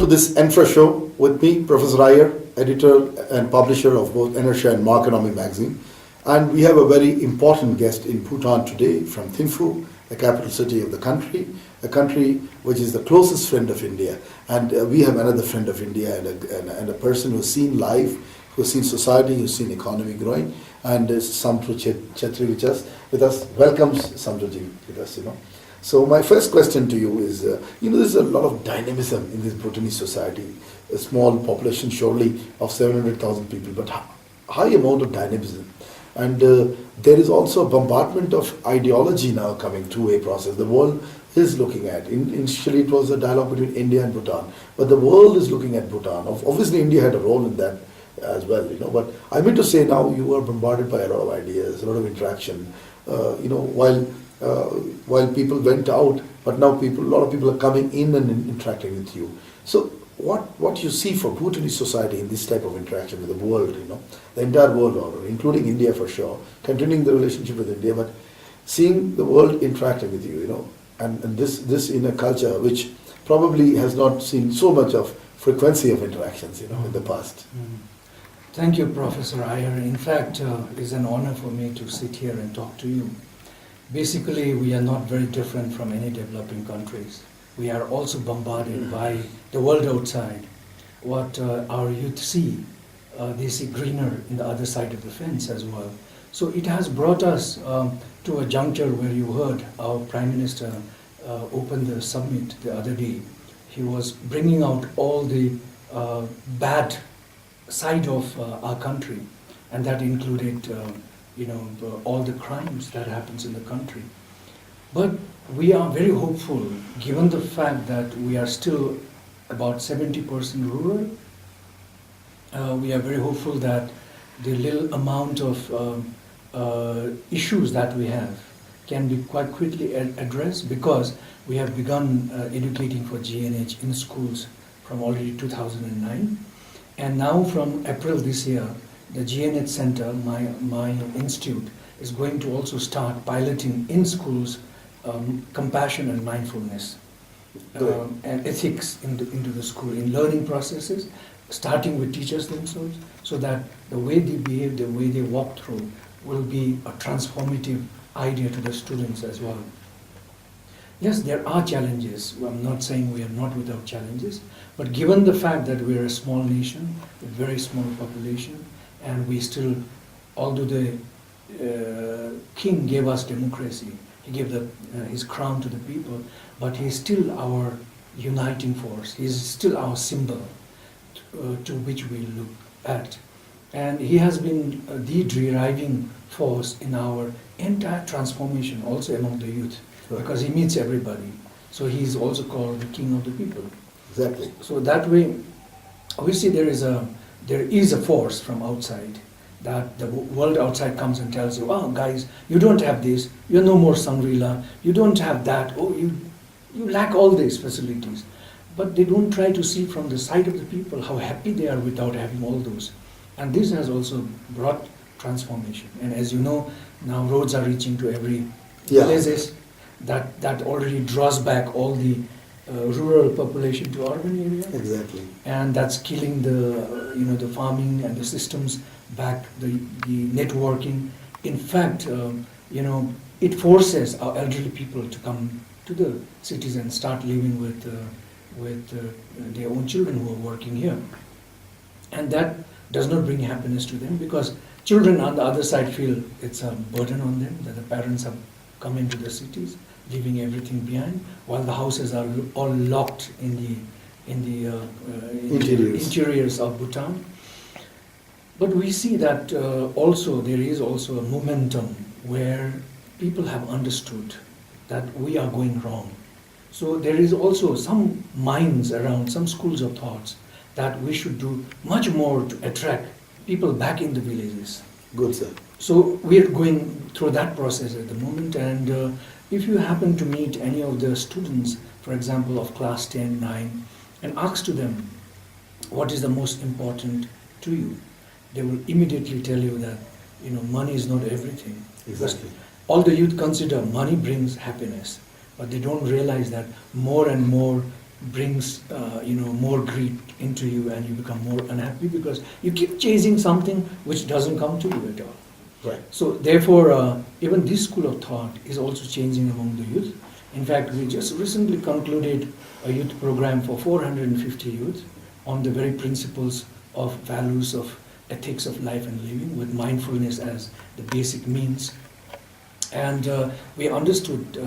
to this ENFRA show with me, Professor Iyer, editor and publisher of both ENERTIA and Marconomy magazine. And we have a very important guest in Bhutan today from Thimphu, the capital city of the country, a country which is the closest friend of India. And we have another friend of India and a person who's seen life, who's seen society, who's seen economy growing. And Saamdu Chetri with us. Welcome, Saamduji, with us, So my first question to you is, there's a lot of dynamism in this Bhutanese society, a small population surely of 700,000 people, but high amount of dynamism. And there is also a bombardment of ideology now coming through a process. The world is looking at. Initially it was a dialogue between India and Bhutan, but the world is looking at Bhutan. Obviously India had a role in that as well, but I mean to say now you are bombarded by a lot of ideas, a lot of interaction, while people went out, but now a lot of people are coming in and interacting with you. So what you see for Bhutanese society in this type of interaction with the world, the entire world order, including India for sure, continuing the relationship with India, but seeing the world interacting with you, and this in a culture which probably has not seen so much of frequency of interactions, in the past. Thank you, Professor Iyer. In fact, it's an honor for me to sit here and talk to you. Basically, we are not very different from any developing countries. We are also bombarded by the world outside. What our youth see, they see greener in the other side of the fence as well. So it has brought us to a juncture where you heard our Prime Minister open the summit the other day. He was bringing out all the bad side of our country, and that included all the crimes that happens in the country. But we are very hopeful, given the fact that we are still about 70% rural. We are very hopeful that the little amount of issues that we have can be quite quickly addressed, because we have begun educating for GNH in schools from already 2009. And now from April this year, the GNH Center, my institute, is going to also start piloting in schools compassion and mindfulness and ethics into the school, in learning processes, starting with teachers themselves, so that the way they behave, the way they walk through will be a transformative idea to the students as well. Yes, there are challenges. I'm not saying we are not without challenges, but given the fact that we are a small nation with very small population, and we still, although the king gave us democracy, he gave his crown to the people, but he is still our uniting force. He is still our symbol to which we look at. And he has been the driving force in our entire transformation, also among the youth, because he meets everybody. So he is also called the king of the people. Exactly. So that way, obviously there is a force from outside, that the world outside comes and tells you, oh guys, you don't have this, you're no more Shangri-La, you don't have that, oh you lack all these facilities. But they don't try to see from the side of the people how happy they are without having all those. And this has also brought transformation. And as you know, now roads are reaching to every villages. That already draws back all the rural population to urban area. Exactly. And that's killing the farming and the systems back, the networking. In fact, it forces our elderly people to come to the cities and start living with their own children who are working here. And that does not bring happiness to them, because children on the other side feel it's a burden on them, that the parents have come into the cities, leaving everything behind, while the houses are all locked in the interiors of Bhutan. But we see that also there is also a momentum where people have understood that we are going wrong. So there is also some minds around, some schools of thoughts, that we should do much more to attract people back in the villages. Good, sir. So we are going through that process at the moment, and if you happen to meet any of the students, for example, of class 10, 9, and ask to them, what is the most important to you? They will immediately tell you that, money is not everything. Exactly. All the youth consider money brings happiness, but they don't realize that more and more brings more greed into you, and you become more unhappy because you keep chasing something which doesn't come to you at all. Right. So therefore, even this school of thought is also changing among the youth. In fact, we just recently concluded a youth program for 450 youth on the very principles of values of ethics of life and living, with mindfulness as the basic means. And we understood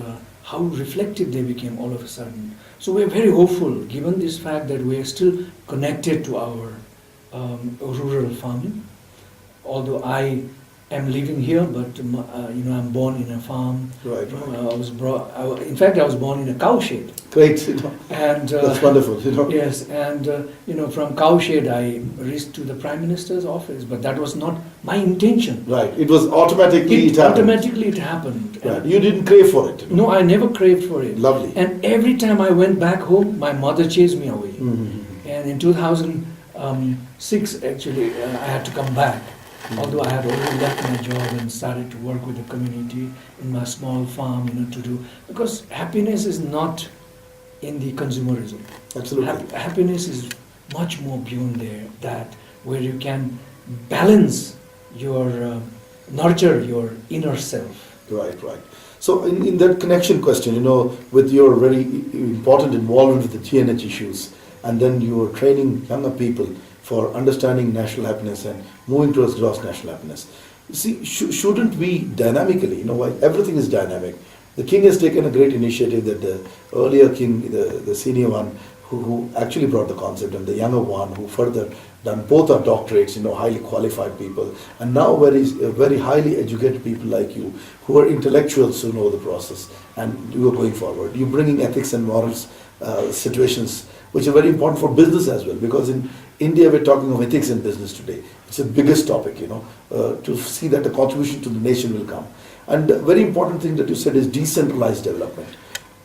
how reflective they became all of a sudden. So we're very hopeful, given this fact that we are still connected to our rural farming. Although I am living here, but I'm born in a farm. Right. I was in fact, I was born in a cow shed. Great. And That's wonderful. Yes, and from cow shed I reached to the Prime Minister's office, but that was not my intention. Right. It was automatically. It happened. Automatically it happened. Right. You didn't crave for it. No, I never craved for it. Lovely. And every time I went back home, my mother chased me away. Mm-hmm. And in 2006, actually, I had to come back. Although I had already left my job and started to work with the community in my small farm, to do, because happiness is not in the consumerism. Absolutely. Happiness is much more beyond that, where you can balance your, nurture your inner self. Right. So in that connection question, with your very important involvement with the GNH issues, and then you are training younger people for understanding national happiness and moving towards gross national happiness. See, shouldn't we dynamically, why everything is dynamic. The king has taken a great initiative that the earlier king, the senior one, who actually brought the concept, and the younger one who further done, both are doctorates, highly qualified people, and now very highly educated people like you, who are intellectuals who know the process, and you are going forward. You're bringing ethics and morals situations, which are very important for business as well, because in India we're talking of ethics in business today. It's the biggest topic, to see that the contribution to the nation will come. And a very important thing that you said is decentralized development,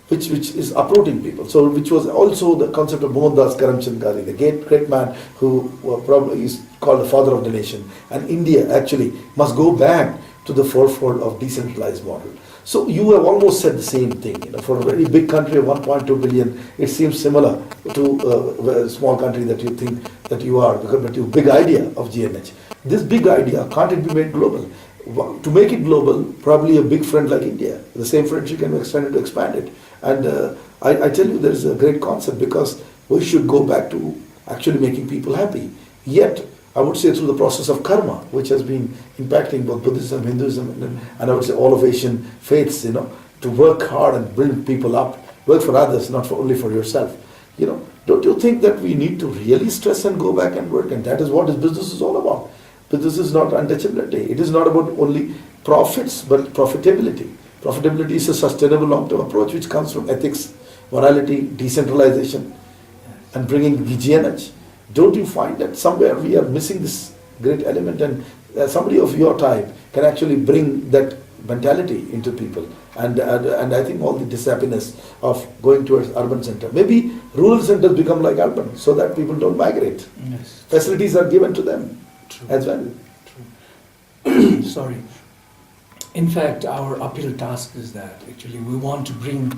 which is uprooting people. So which was also the concept of Mohandas Karamchand Gandhi, the great man who probably is called the father of the nation. And India actually must go back to the forefront of decentralized model. So you have almost said the same thing. For a very big country of 1.2 billion, it seems similar to a small country that you think that you are, but your big idea of GNH. This big idea, can't it be made global? To make it global, probably a big friend like India, the same friendship can be extended to expand it. And I tell you, there is a great concept, because we should go back to actually making people happy. Yet, I would say through the process of karma, which has been impacting both Buddhism, Hinduism, and I would say all of Asian faiths, to work hard and build people up, work for others, not only for yourself. Don't you think that we need to really stress and go back and work? And that is what this business is all about. Business is not untouchability. It is not about only profits, but profitability. Profitability is a sustainable long-term approach which comes from ethics, morality, decentralization, and bringing the GNH. Don't you find that somewhere we are missing this great element, and somebody of your type can actually bring that mentality into people, and I think all the dishappiness of going towards urban center. Maybe rural centers become like urban, so that people don't migrate. Yes. Facilities are given to them. True. As well. True. Sorry. In fact, our uphill task is that actually we want to bring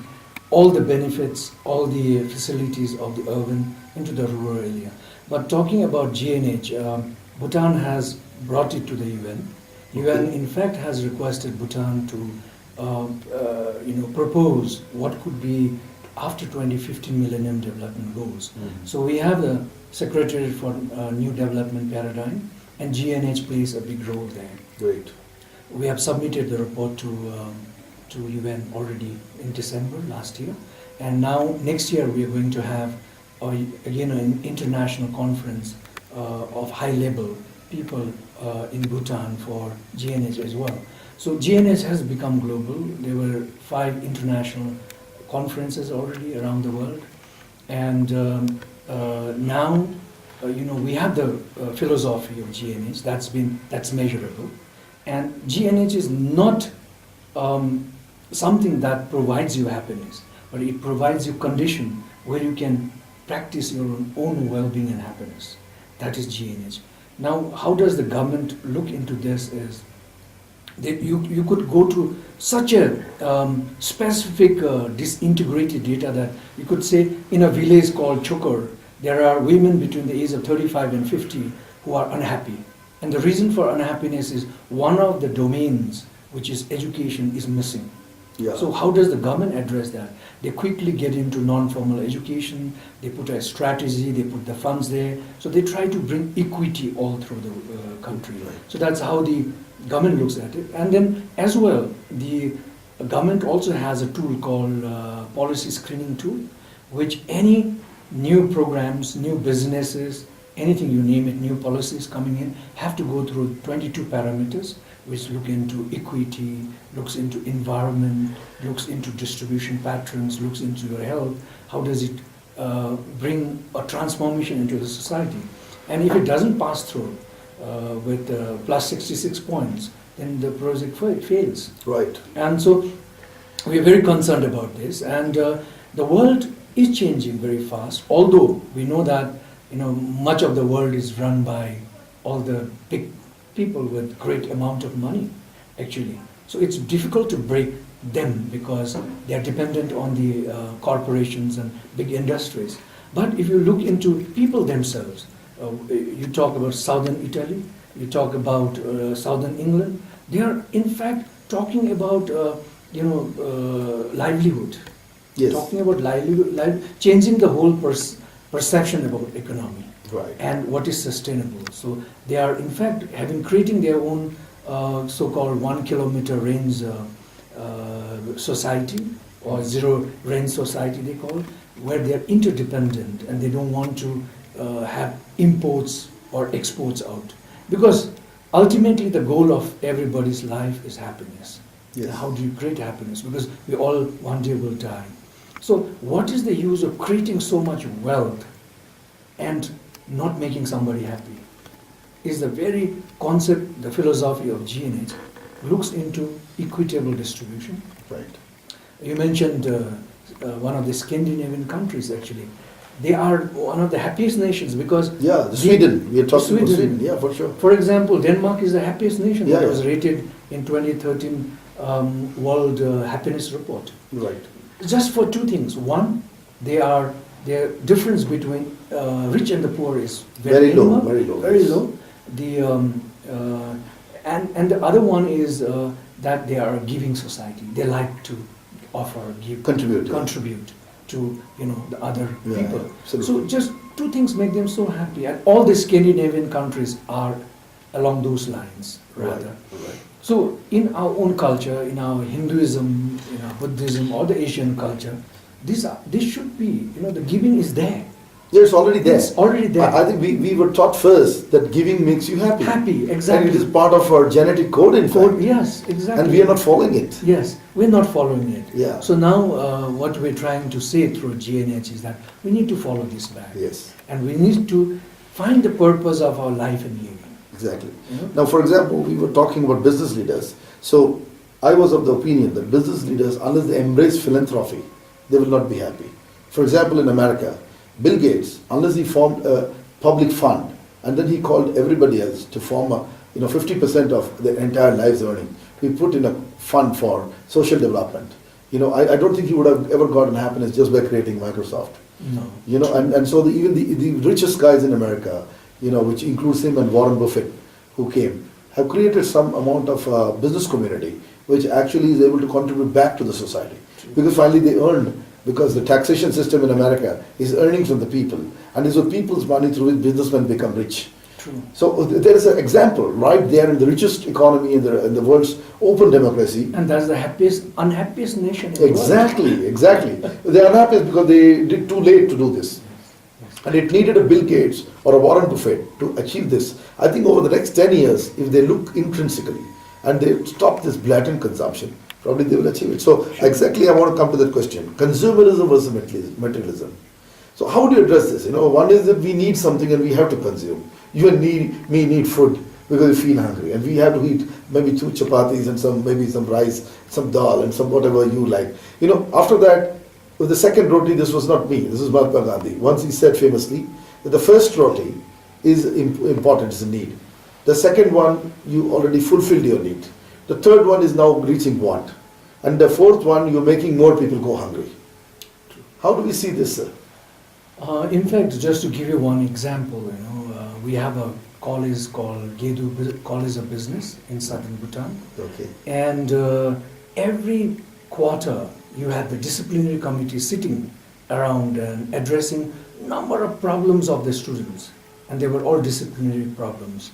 all the benefits, all the facilities of the urban into the rural area. But talking about GNH, Bhutan has brought it to the UN. UN in fact has requested Bhutan to propose what could be after 2015 Millennium Development Goals. Mm-hmm. So we have the Secretariat for New Development Paradigm, and GNH plays a big role there. Great. We have submitted the report to UN already in December last year, and now next year we are going to have again an international conference of high level people in Bhutan for GNH as well. So GNH has become global. There were 5 international conferences already around the world, and now we have the philosophy of GNH that's measurable, and GNH is not something that provides you happiness, but it provides you condition where you can practice your own well-being and happiness. That is GNH. Now, how does the government look into this is, You could go to such a specific disintegrated data that you could say in a village called Chokor, there are women between the age of 35 and 50 who are unhappy. And the reason for unhappiness is one of the domains, which is education, is missing. Yeah. So how does the government address that? They quickly get into non-formal education, they put a strategy, they put the funds there. So they try to bring equity all through the country. Right. So that's how the government looks at it. And then as well, the government also has a tool called policy screening tool, which any new programs, new businesses, anything you name it, new policies coming in, have to go through 22 parameters, which look into equity, looks into environment, looks into distribution patterns, looks into your health. How does it bring a transformation into the society? And if it doesn't pass through with plus 66 points, then the project fails. Right. And so we are very concerned about this. And the world is changing very fast, although we know that much of the world is run by all the big people with great amount of money, actually. So it's difficult to break them because they are dependent on the corporations and big industries. But if you look into people themselves, you talk about southern Italy, you talk about southern England, they are in fact talking about livelihood. Yes. Talking about livelihood, changing the whole perception about economy. Right. And what is sustainable. So they are in fact creating their own so-called 1 kilometer range society, or zero range society they call it, where they are interdependent and they don't want to have imports or exports out. Because ultimately the goal of everybody's life is happiness. Yes. And how do you create happiness? Because we all one day will die. So what is the use of creating so much wealth and not making somebody happy? Is the very concept, the philosophy of GNH looks into equitable distribution. Right. You mentioned one of the Scandinavian countries actually. They are one of the happiest nations because... Yeah, Sweden. We are talking about Sweden. Yeah, for sure. For example, Denmark is the happiest nation. Yeah, that was yeah. rated in 2013 World Happiness Report. Right. Just for two things. One, their difference between rich and the poor is Very low, minimal, very low, very yes. low. The and the other one is that they are a giving society. They like to offer, give, Contribute, yeah. contribute to the other Yeah, people. absolutely. So just two things make them so happy, and all the Scandinavian countries are along those lines rather. Right. So in our own culture, in our Hinduism, in our Buddhism, or the Asian culture, this should be, the giving is there. Yeah, it's already there. It's already there. I think we were taught first that giving makes you happy. Happy, exactly. And it is part of our genetic code, in fact. Yes, exactly. And we are not following it. Yes, we're not following it. Yeah. So now what we're trying to say through GNH is that we need to follow this back. Yes, And we need to find the purpose of our life and living. exactly. You know? Now, for example, we were talking about business leaders. So I was of the opinion that business leaders, unless they embrace philanthropy, they will not be happy. For example, in America, Bill Gates, unless he formed a public fund and then he called everybody else to form 50% of their entire life's earning, we put in a fund for social development. I don't think he would have ever gotten happiness just by creating Microsoft. No. And so even the richest guys in America, which includes him and Warren Buffett, who came, have created some amount of business community which actually is able to contribute back to the society. Because finally they earned, because the taxation system in America is earning from the people, and it's with people's money through which businessmen become rich. True. So there is an example right there in the richest economy in the world's open democracy. And that's the unhappiest nation in the world. Exactly. They are unhappy because they did too late to do this. And it needed a Bill Gates or a Warren Buffett to achieve this. I think over the next 10 years, if they look intrinsically and they stop this blatant consumption, probably they will achieve it. So exactly I want to come to that question. Consumerism versus materialism. So how do you address this? One is that we need something and we have to consume. You and me need food because we feel hungry. And we have to eat maybe 2 chapatis and maybe some rice, some dal and some whatever you like. After that, with the second roti, this was not me, this is Mahatma Gandhi. Once he said famously that the first roti is important, it's a need. The second one, you already fulfilled your need. The third one is now reaching want. And the fourth one, you're making more people go hungry. How do we see this, sir? In fact, just to give you one example, we have a college called Gedu College of Business in southern Bhutan. Okay. And every quarter, you had the disciplinary committee sitting around and addressing number of problems of the students. And they were all disciplinary problems.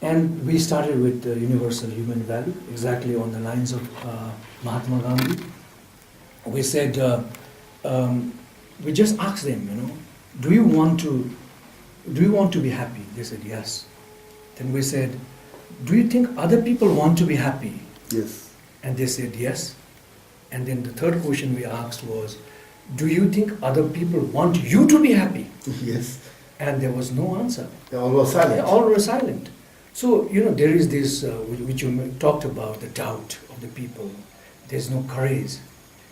And we started with the universal human value, exactly on the lines of Mahatma Gandhi. We said, we just asked them, do you want to be happy? They said yes. Then we said, do you think other people want to be happy? Yes. And they said yes. And then the third question we asked was, do you think other people want you to be happy? Yes. And there was no answer. They all were silent. They all were silent. So, there is this, which you talked about, the doubt of the people. There's no courage.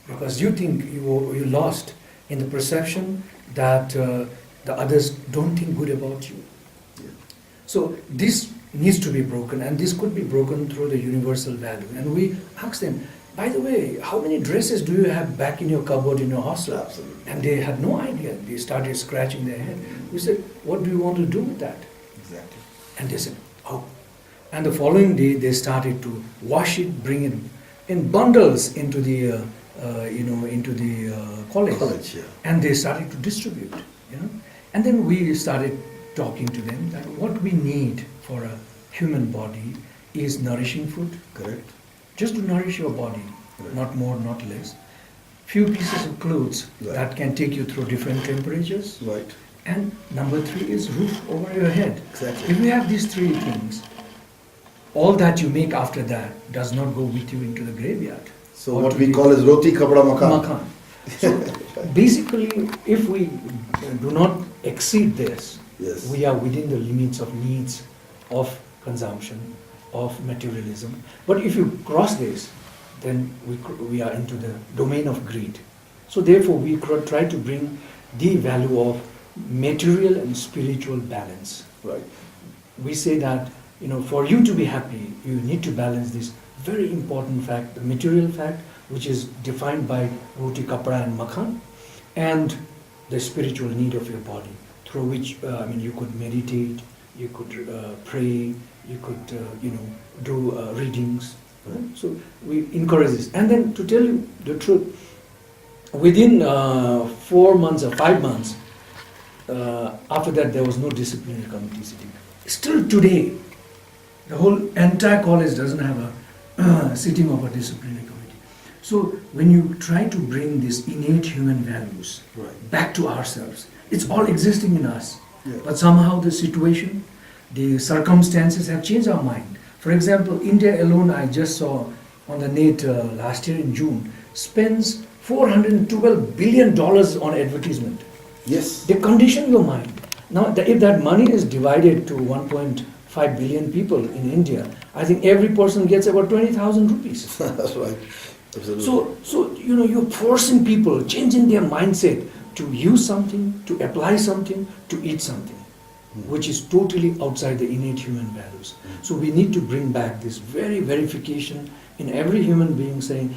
Because you think you lost in the perception that the others don't think good about you. Yeah. So this needs to be broken, and this could be broken through the universal value. And we asked them, by the way, how many dresses do you have back in your cupboard in your hostel? Absolutely. And they had no idea. They started scratching their head. We said, what do you want to do with that? Exactly. And they said, oh. And the following day, they started to wash it, bring it in bundles into the, college. Yeah. And they started to distribute, And then we started talking to them that what we need for a human body is nourishing food. Correct. Just to nourish your body, Right. not more, not less. Few pieces of clothes Right. that can take you through different temperatures. Right. And number 3 is roof over your head. Exactly. If you have these 3 things, all that you make after that does not go with you into the graveyard. So Or what to we the call is roti kapda makan. makan. So basically, if we do not exceed this, Yes. we are within the limits of needs of consumption, of materialism. But if you cross this, then we are into the domain of greed. So therefore, we try to bring the value of material and spiritual balance. Right. We say that, for you to be happy, you need to balance this very important fact, the material fact, which is defined by roti, kapra and makhan, and the spiritual need of your body, through which, you could meditate, you could pray, you could, do readings. Right? So we encourage this. And then to tell you the truth, within 4 months or 5 months, after that there was no disciplinary committee sitting. Still today, the whole entire college doesn't have a sitting of a disciplinary committee. So when you try to bring these innate human values Right. back to ourselves, it's all existing in us. Yeah. But somehow the situation, the circumstances have changed our mind. For example, India alone, I just saw on the net last year in June, spends $412 billion on advertisement. Yes. They condition your mind. Now, if that money is divided to 1.5 billion people in India, I think every person gets about 20,000 rupees. That's right. Absolutely. So you're forcing people, changing their mindset to use something, to apply something, to eat something, which is totally outside the innate human values. So we need to bring back this very verification in every human being saying,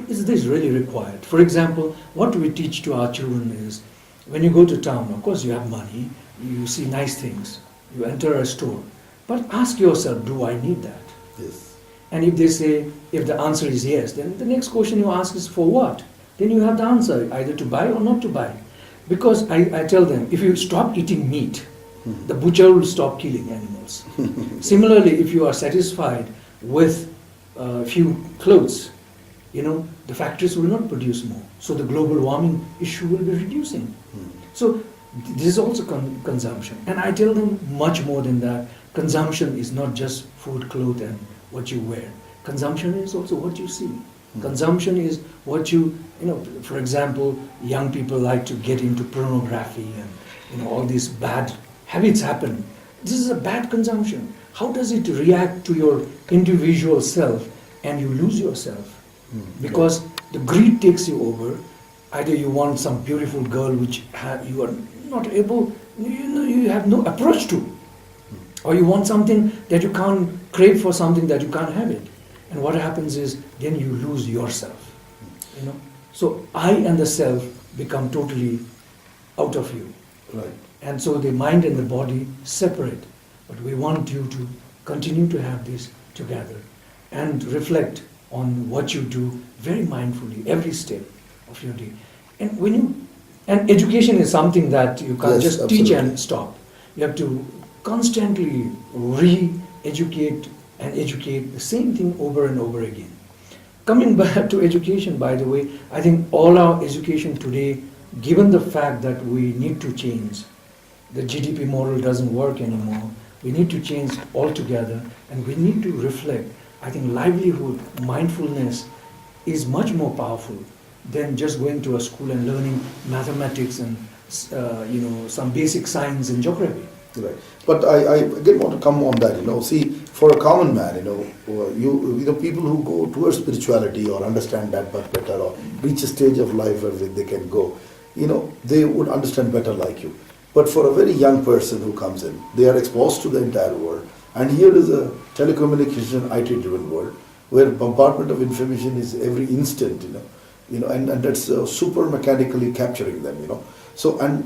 is this really required? For example, what we teach to our children is, when you go to town, of course you have money, you see nice things, you enter a store, but ask yourself, do I need that? Yes. And if they say, if the answer is yes, then the next question you ask is for what? Then you have the answer, either to buy or not to buy. Because I tell them, if you stop eating meat, the butcher will stop killing animals. Similarly, if you are satisfied with a few clothes, the factories will not produce more. So the global warming issue will be reducing. So this is also consumption. And I tell them much more than that. Consumption is not just food, clothes, and what you wear. Consumption is also what you see. Consumption is what for example, young people like to get into pornography and all these bad habits happen. This is a bad consumption. How does it react to your individual self and you lose yourself? Because the greed takes you over. Either you want some beautiful girl which you are not able, you have no approach to. Or you want something that you can't crave for something that you can't have it. And what happens is then you lose yourself. You know, so I and the self become totally out of you. Right. And so the mind and the body separate. But we want you to continue to have this together and reflect on what you do very mindfully every step of your day. And when you and education is something that you can't Yes, just teach absolutely. and stop. You have to constantly re-educate and educate the same thing over and over again. Coming back to education, by the way, I think all our education today, given the fact that we need to change, the GDP model doesn't work anymore, we need to change altogether and we need to reflect. I think livelihood, mindfulness is much more powerful than just going to a school and learning mathematics and some basic science and geography. Right. But I again want to come on that, see, for a common man, people who go towards spirituality or understand that much better or reach a stage of life where they can go, they would understand better like you. But for a very young person who comes in, they are exposed to the entire world. And here is a telecommunication IT-driven world where bombardment of information is every instant, and that's super mechanically capturing them, So, and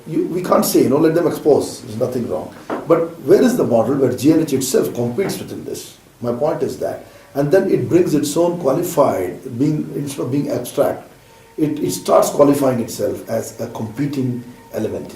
we can't say, let them expose, there's nothing wrong. But where is the model where GNH itself competes within this? My point is that. And then it brings its own qualified, instead of being abstract, it starts qualifying itself as a competing element,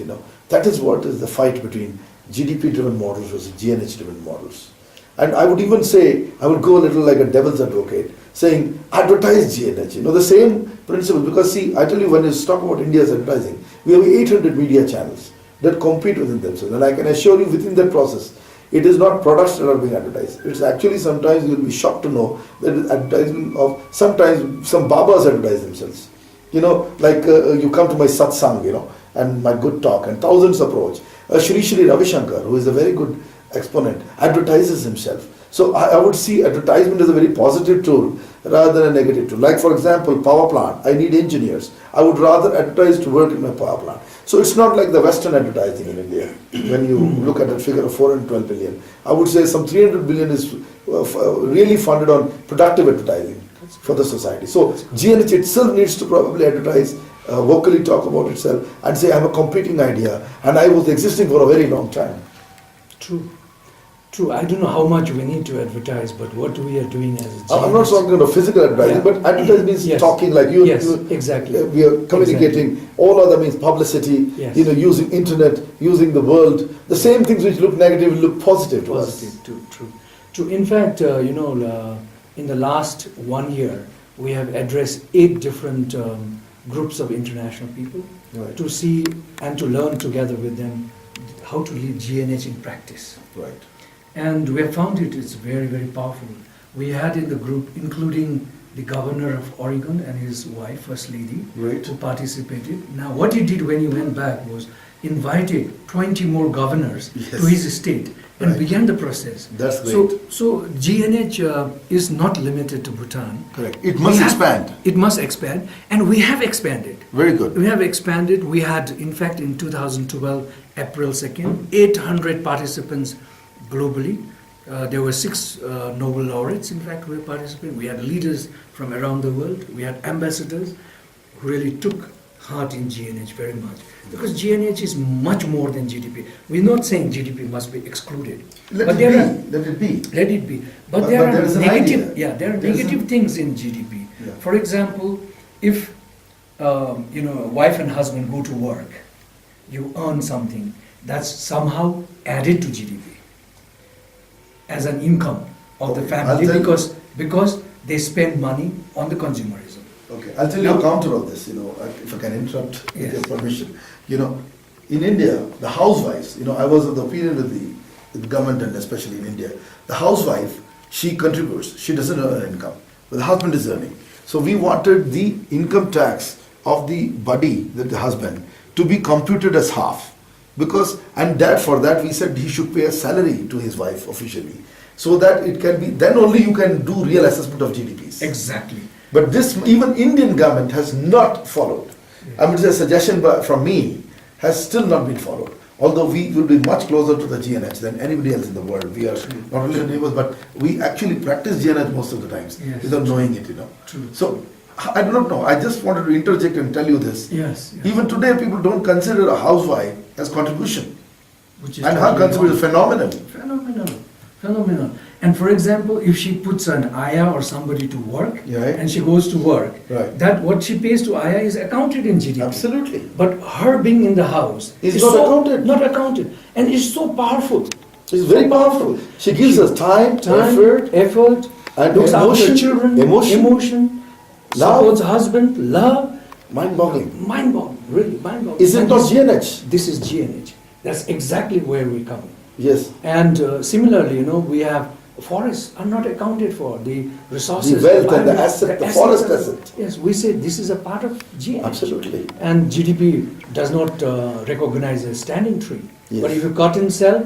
That is what is the fight between GDP-driven models versus GNH-driven models. And I would even say, I would go a little like a devil's advocate, saying advertise GNH, the same principle. Because see, I tell you, when you talk about India's advertising, we have 800 media channels that compete within themselves. And I can assure you, within that process, it is not products that are being advertised. It's actually, sometimes you'll be shocked to know that it's advertising of, sometimes some Babas advertise themselves. You come to my satsang, and my good talk, and thousands approach. Shri Shri Ravi Shankar, who is a very good exponent, advertises himself. So I would see advertisement as a very positive tool rather than a negative tool. Like, for example, power plant, I need engineers. I would rather advertise to work in my power plant. So it's not like the Western advertising in India. When you look at a figure of 412 billion, I would say some 300 billion is really funded on productive advertising for the society. So GNH itself needs to probably advertise, vocally talk about itself and say, I have a competing idea and I was existing for a very long time. True. I don't know how much we need to advertise, but what we are doing as a GNH. I'm not talking about physical advertising, but advertising means talking like you. Yes, exactly. We are communicating. Exactly. All other means publicity, using internet, using the world. The same things which look negative will look positive to us. True. In fact, in the last 1 year, we have addressed 8 different groups of international people to see and to learn together with them how to lead GNH in practice. Right. And we have found it is very, very powerful. We had in the group, including the governor of Oregon and his wife, First Lady, who participated. Now, what he did when he went back was invited 20 more governors to his state and began the process. That's great. So GNH is not limited to Bhutan. Correct. It must expand. It must expand, and we have expanded. Very good. We have expanded. We had, in fact, in 2012, April 2nd, 800 participants globally. There were 6 Nobel laureates, in fact, who were participating. We had leaders from around the world. We had ambassadors who really took heart in GNH very much. Because GNH is much more than GDP. We're not saying GDP must be excluded. Let it be. But there are negative things in GDP. Yeah. For example, if a wife and husband go to work, you earn something that's somehow added to GDP as an income of the family because they spend money on the consumerism. Okay, I'll tell you a counter of this, if I can interrupt with your permission. In India, the housewives, I was of the opinion with the government and especially in India, the housewife, she contributes, she doesn't earn an income, but the husband is earning. So we wanted the income tax of the buddy, the husband, to be computed as half. For that we said he should pay a salary to his wife officially. So that it can be, then only you can do real assessment of GDPs. Exactly. But this, even Indian government has not followed. I mean, it's a suggestion from me, has still not been followed. Although we will be much closer to the GNH than anybody else in the world. We are not only neighbors, but we actually practice GNH most of the times Yes. without knowing it, True. So I do not know. I just wanted to interject and tell you this. Yes. Even today, people don't consider a housewife as contribution. Which is And her totally contribution is phenomenal. Phenomenal. And for example, if she puts an Iyer or somebody to work, Yeah, right. and she goes to work, Right. that what she pays to Iyer is accounted in GDP. Absolutely. But her being in the house Is not accounted. Not accounted, and it's so powerful. It's very powerful. She gives us time, Effort, and looks after emotion, children, emotion, love. supports husband, love, mind-boggling. mind-boggling, really mind-boggling. Is it And not this- GNH? This is GNH. That's exactly where we come. Yes. And similarly, we have forests are not accounted for. The resources, The wealth and the environment, asset, the assets forest are- asset. Yes, we say this is a part of GNH. Absolutely. And GDP does not recognize a standing tree. Yes. But if you cut and sell,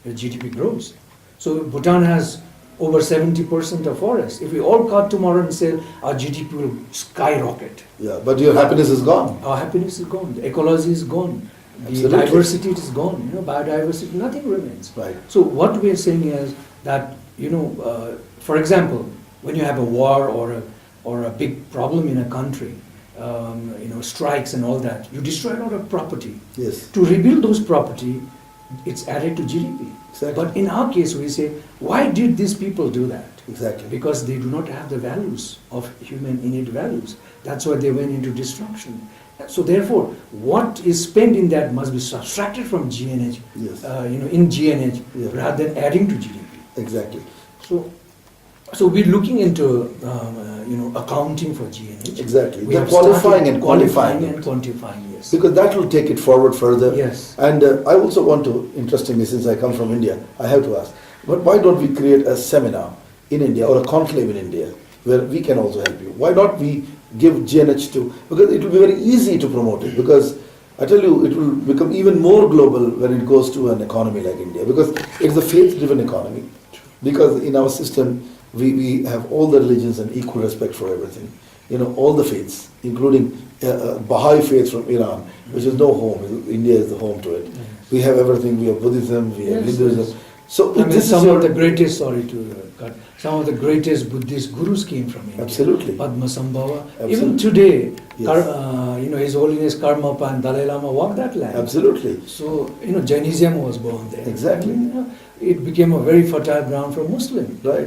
the GDP grows. So Bhutan has over 70% of forest. If we all cut tomorrow and sell, our GDP will skyrocket. Yeah, but your happiness is gone. Our happiness is gone. The ecology is gone. The Absolutely. diversity is gone. Biodiversity, nothing remains. Right. So what we are saying is that, for example, when you have a war or a big problem in a country, strikes and all that, you destroy a lot of property. Yes. To rebuild those property, it's added to GDP. Exactly. But in our case, we say, why did these people do that? Exactly. Because they do not have the values of human innate values. That's why they went into destruction. So therefore, what is spent in that must be subtracted from GNH, Yes. in GNH, Yeah. rather than adding to GDP. Exactly. So we're looking into, accounting for GNH. Exactly. We They're have qualifying started and quantifying and it. quantifying, yes. Because that will take it forward further. Yes. And I also want to, interestingly, since I come from India, I have to ask, but why don't we create a seminar in India or a conclave in India where we can also help you? Why not we give GNH to, because it will be very easy to promote it, because I tell you, it will become even more global when it goes to an economy like India, because it's a faith-driven economy. Because in our system, we have all the religions and equal respect for everything. All the faiths, including Baha'i faith from Iran, which is no home. India is the home to it. Yes. We have everything. We have Buddhism, we have Yes, Hinduism. yes. So I mean, this some is your, of the greatest, sorry to cut, some of the greatest Buddhist gurus came from India. Absolutely. Padmasambhava. Absolutely. Even today, Yes. His Holiness Karmapa and Dalai Lama walked that land. absolutely. So, Jainism was born there. Exactly. It became a very fertile ground for Muslim. Right,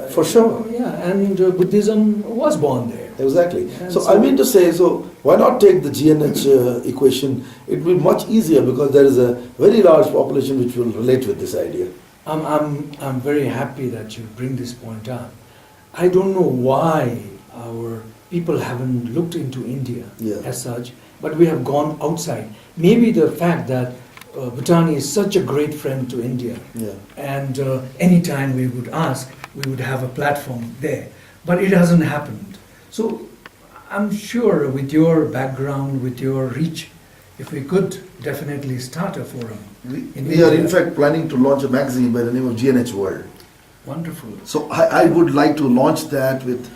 for sure. Yeah, and Buddhism was born there. Exactly. And So I mean to say, so why not take the GNH equation? It will be much easier because there is a very large population which will relate with this idea. I'm very happy that you bring this point up. I don't know why our people haven't looked into India Yeah. as such, but we have gone outside. Maybe the fact that Bhutan is such a great friend to India, Yeah. and anytime we would ask, we would have a platform there. But it hasn't happened. So I'm sure with your background, with your reach, if we could definitely start a forum. We are in fact planning to launch a magazine by the name of GNH World. Wonderful. So I would like to launch that with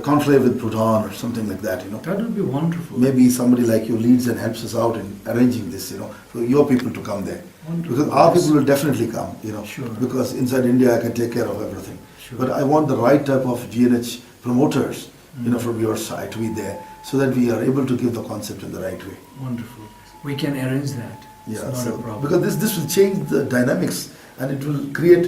conclave with Bhutan or something like that, That would be wonderful. Maybe somebody like you leads and helps us out in arranging this, for your people to come there. Wonderful. Because our people will definitely come, Sure. because inside India I can take care of everything. Sure. But I want the right type of GNH promoters, from your side to be there, so that we are able to give the concept in the right way. Wonderful. We can arrange that. It's Yeah, not a problem. because this will change the dynamics and it will create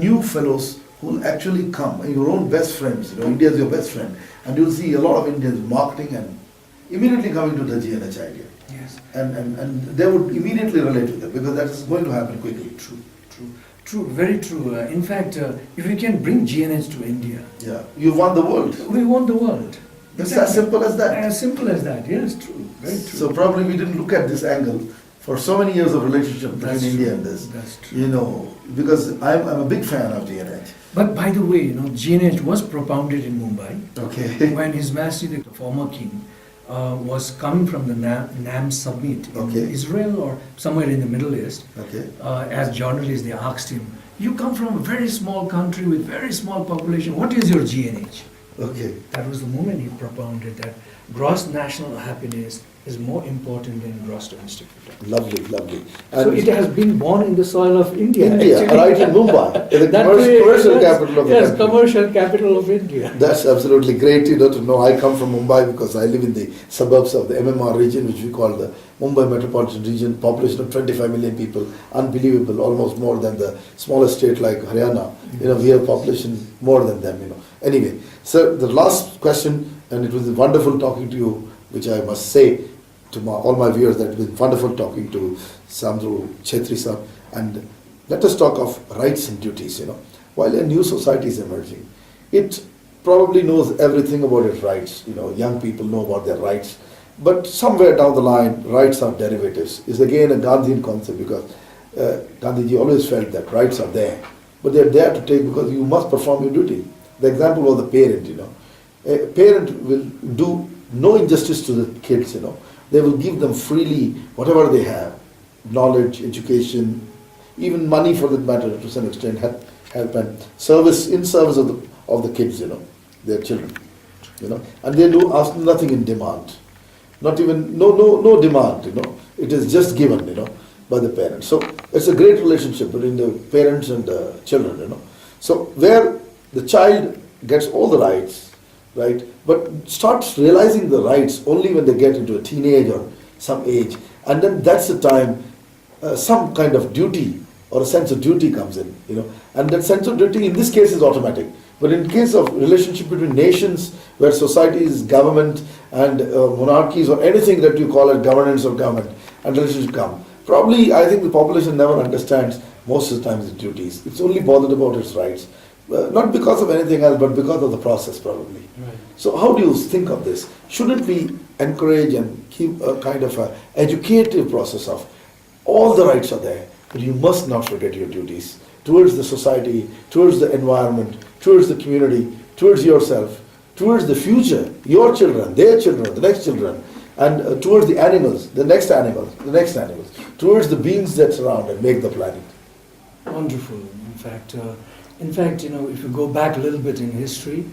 new fellows who will actually come, and your own best friends. India is your best friend, and you'll see a lot of Indians marketing and immediately coming to the GNH idea, Yes. and they would immediately relate with it because that is going to happen quickly. True, very true. In fact, if we can bring GNH to India, Yeah, you won the world. we want the world. It's as simple as that. As simple as that. Yes, true. Very true. So probably we didn't look at this angle for so many years of relationship between That's India true. and this. That's true. Because I'm a big fan of GNH. But by the way, GNH was propounded in Mumbai Okay. when His Majesty the former king was coming from the NAM summit in Okay. Israel or somewhere in the Middle East. Okay. As journalists, they asked him, "You come from a very small country with very small population. What is your GNH?" Okay. That was the moment he propounded that gross national happiness is more important than gross domestic product. Lovely, lovely. So it has been born in the soil of India. India, actually. right in Mumbai, the That commercial, way, commercial yes, capital of the yes, country. commercial capital of India. That's absolutely great, to know. I come from Mumbai because I live in the suburbs of the MMR region, which we call the Mumbai Metropolitan Region, population of 25 million people, unbelievable, almost more than the smallest state like Haryana. We have population more than them, Anyway, sir, the last question, and it was wonderful talking to you, which I must say to all my viewers that it was wonderful talking to Saamdu Chetri sir. And let us talk of rights and duties, While a new society is emerging, it probably knows everything about its rights. Young people know about their rights. But somewhere down the line, rights are derivatives. It's again a Gandhian concept because Gandhiji always felt that rights are there. But they're there to take because you must perform your duty. The example of the parent, A parent will do no injustice to the kids, They will give them freely whatever they have. Knowledge, education, even money for that matter to some extent, help and service in service of the kids, their children. And they do ask nothing in demand. Not even no demand, It is just given, by the parents. So it's a great relationship between the parents and the children, So where the child gets all the rights, right, but starts realizing the rights only when they get into a teenage or some age, and then that's the time some kind of duty or a sense of duty comes in, and that sense of duty in this case is automatic. But in case of relationship between nations, where societies, government, and monarchies, or anything that you call it, governance or government, and relationship come, probably I think the population never understands most of the time its duties. It's only bothered about its rights, not because of anything else, but because of the process, probably. Right. So how do you think of this? Shouldn't we encourage and keep a kind of a educative process of all the rights are there, but you must not forget your duties towards the society, towards the environment, towards the community, towards yourself, towards the future, your children, their children, the next children, and towards the animals, the next animals, towards the beings that surround and make the planet. Wonderful. In fact, if you go back a little bit in history,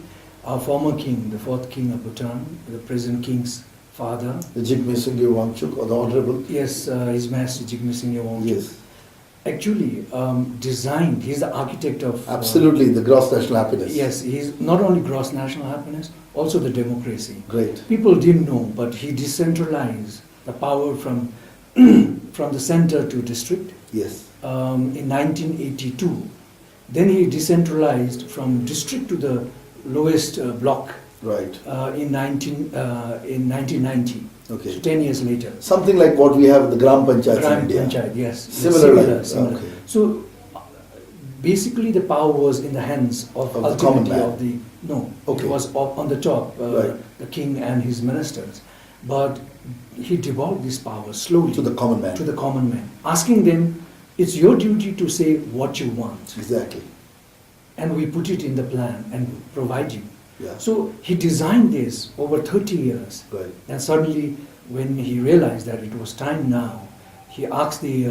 our former king, the fourth king of Bhutan, the present king's father, The Jigme Singye Wangchuk, or the Honorable. yes, His Majesty Jigme Singye Wangchuk, Yes, actually designed, he's the architect of... absolutely, the gross national happiness. Yes, he's not only gross national happiness, also the democracy. Great. People didn't know, but he decentralized the power from, from the center to district Yes. in 1982. Then he decentralized from district to the lowest block Right. in 1990. Okay. So 10 years later. Something like what we have in the Gram Panchayats in Gram India. Panchayat, yes. Similar. Similar. Okay. So basically the power was in the hands of Of the common ultimately man. of the, no, Okay. it was on the top, Right. the king and his ministers. But he devolved this power slowly To the common man. to the common man, asking them, it's your duty to say what you want, Exactly. and we put it in the plan and provide you. Yeah. So he designed this over 30 years, Right. and suddenly when he realized that it was time now, he asked the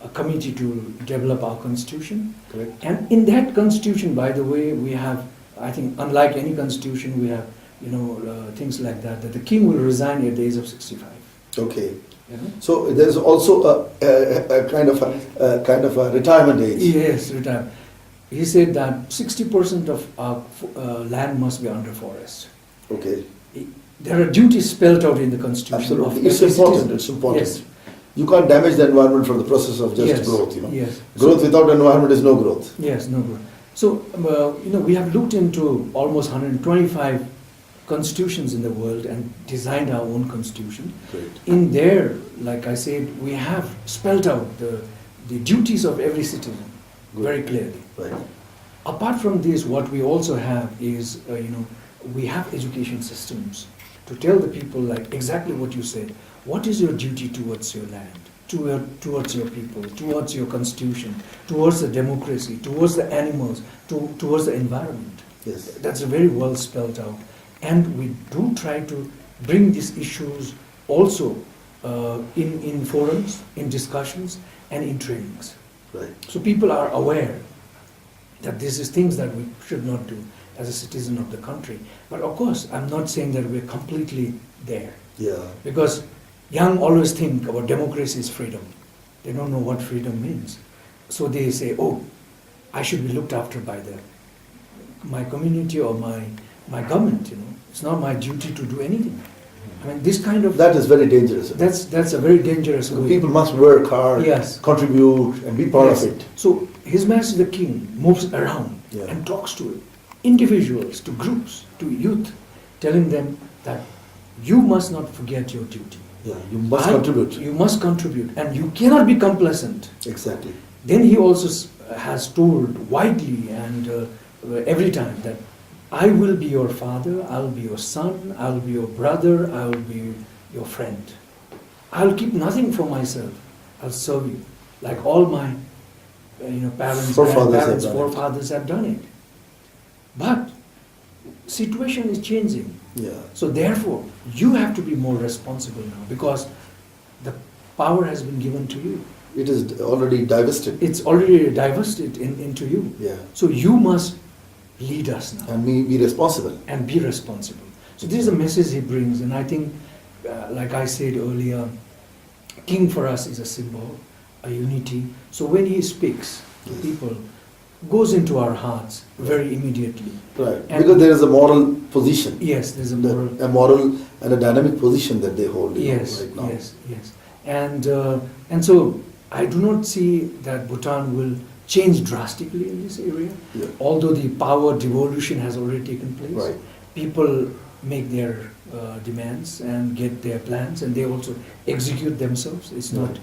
a committee to develop our constitution. Correct. And in that constitution, by the way, we have, I think, unlike any constitution, we have, things like that the king will resign at the age of 65. Okay. You know? So there's also a kind of a retirement age. Yes, retirement. He said that 60% of our land must be under forest. Okay. There are duties spelled out in the constitution. Absolutely. of It's every important. citizen. It's important. Yes. You can't damage the environment for the process of just Yes, growth. yes. Growth without environment is no growth. Yes, no good. So, we have looked into almost 125 constitutions in the world and designed our own constitution. Great. In there, like I said, we have spelled out the duties of every citizen Good. very clearly. Right. Apart from this, what we also have is, we have education systems to tell the people, like exactly what you said, what is your duty towards your land, towards your people, towards your constitution, towards the democracy, towards the animals, towards the environment. Yes. That's very well spelled out. And we do try to bring these issues also in forums, in discussions, and in trainings. Right. So people are aware that this is things that we should not do. as a citizen of the country. But of course, I'm not saying that we're completely there. Yeah. Because young always think about democracy is freedom. They don't know what freedom means. So they say, oh, I should be looked after by my community or my government, It's not my duty to do anything. I mean, this kind of... That is very dangerous. That's a very dangerous way. People must work hard, Yes. contribute, and be part Yes. of it. So His Majesty the King moves around and talks to individuals, to groups, to youth, telling them that you must not forget your duty. Yeah, you must contribute. You must contribute, and you cannot be complacent. Exactly. Then he also has told widely and every time that I will be your father, I'll be your son, I'll be your brother, I'll be your friend. I'll keep nothing for myself. I'll serve you, like all my parents, grandparents, forefathers have done it. But situation is changing. Yeah. So therefore, you have to be more responsible now because the power has been given to you. It is already divested. It's already divested into you. Yeah. So you must lead us now. And be responsible. And be responsible. So this is a message he brings, and I think, like I said earlier, king for us is a symbol, a unity. So when he speaks to people, goes into our hearts very immediately. Right. And because there is a moral position. Yes, there's a moral. A moral and a dynamic position that they hold. Yes, right now. yes. And so I do not see that Bhutan will change drastically in this area. Yeah. Although the power devolution has already taken place. Right. People make their demands and get their plans, and they also execute themselves. It's not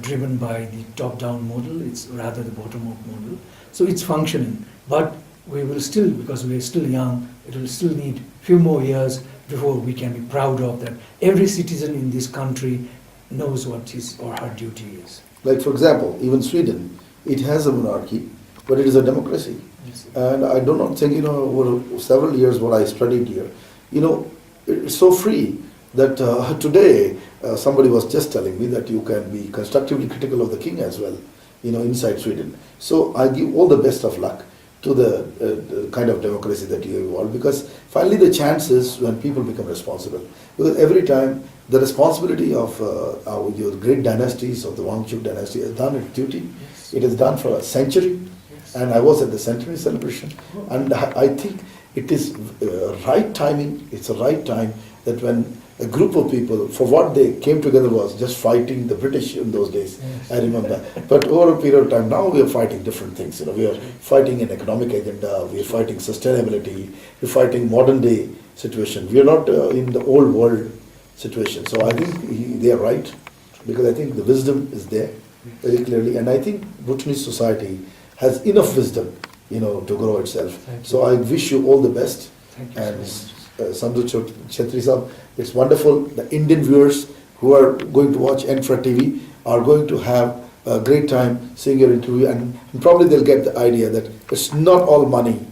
driven by the top-down model, it's rather the bottom-up model. So it's functioning, but we will still, because we are still young, it will still need few more years before we can be proud of that. Every citizen in this country knows what his or her duty is. Like for example, even Sweden, it has a monarchy, but it is a democracy. Yes. And I do not think, over several years what I studied here, it's so free that today somebody was just telling me that you can be constructively critical of the king as well, inside Sweden. So I give all the best of luck to the kind of democracy that you evolve, because finally the chance is when people become responsible. Because every time the responsibility of your great dynasties of the Wangchuck dynasty has done its duty. Yes. It is done for a century. Yes. And I was at the centenary celebration. Oh. And I think it is right timing, it's a right time that when a group of people, for what they came together was just fighting the British in those days, yes. I remember. But over a period of time, now we are fighting different things. We are fighting an economic agenda, we are fighting sustainability, we are fighting modern day situation. We are not in the old world situation. So I think they are right, because I think the wisdom is there very clearly. And I think Bhutanese society has enough wisdom, to grow itself. So I wish you all the best. Thank you. And Saamdu Chetri sahab, it's wonderful. The Indian viewers who are going to watch ENFRAtv are going to have a great time seeing your interview, and probably they'll get the idea that it's not all money,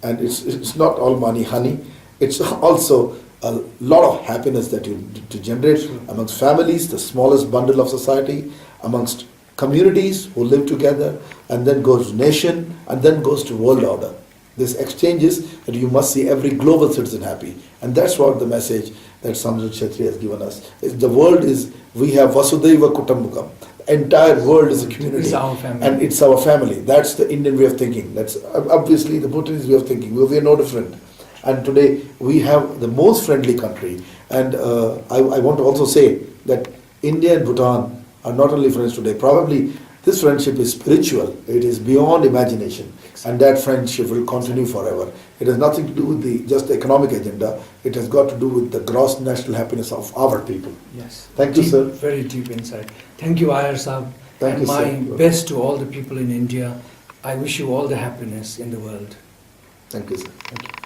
and it's not all money, honey. It's also a lot of happiness that you to generate amongst families, the smallest bundle of society, amongst communities who live together, and then goes to nation, and then goes to world order. This exchanges that you must see every global citizen happy. And that's what the message that Saamdu Chetri has given us. The world is, we have Vasudhaiva Kutumbakam. The entire world is a community. It's our family. And it's our family. That's the Indian way of thinking. That's obviously the Bhutanese way of thinking. We are no different. And today we have the most friendly country. And I want to also say that India and Bhutan are not only friends today. Probably this friendship is spiritual. It is beyond imagination. And that friendship will continue forever. It has nothing to do with just the economic agenda. It has got to do with the gross national happiness of our people. Yes. Thank you, sir. Very deep insight. Thank you, Iyer sahab. Thank you, my sir. best to all the people in India. I wish you all the happiness in the world. Thank you, sir. Thank you.